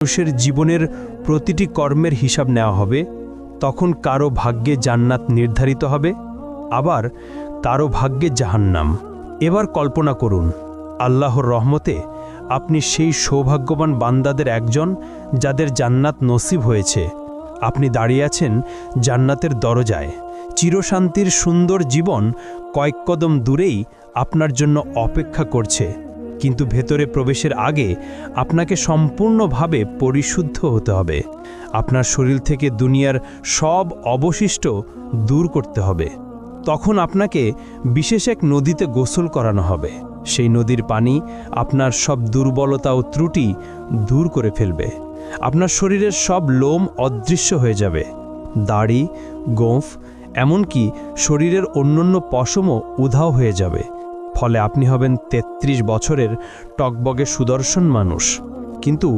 মানুষের জীবনের প্রতিটি কর্মের হিসাব নেওয়া হবে, তখন কারো ভাগ্যে জান্নাত নির্ধারিত হবে, আবার কারো ভাগ্যে জাহান্নাম। এবার কল্পনা করুন, আল্লাহর রহমতে আপনি সেই সৌভাগ্যবান বান্দাদের একজন যাদের জান্নাত নসিব হয়েছে। আপনি দাঁড়িয়ে আছেন জান্নাতের দরজায়। চিরশান্তির সুন্দর জীবন কয়েক কদম দূরেই আপনার জন্য অপেক্ষা করছে। কিন্তু ভেতরে প্রবেশের আগে আপনাকে সম্পূর্ণভাবে পরিশুদ্ধ হতে হবে। আপনার শরীর থেকে দুনিয়ার সব অবশিষ্ট দূর করতে হবে। তখন আপনাকে বিশেষ এক নদীতে গোসল করানো হবে। সেই নদীর পানি আপনার সব দুর্বলতা ও ত্রুটি দূর করে ফেলবে। আপনার শরীরের সব লোম অদৃশ্য হয়ে যাবে, দাড়ি, গোঁফ, এমনকি শরীরের অন্যান্য পশমও উধাও হয়ে যাবে। ফলে আপনি হবেন ৩৩ বছরের টকবগে সুদর্শন মানুষ। কিন্তু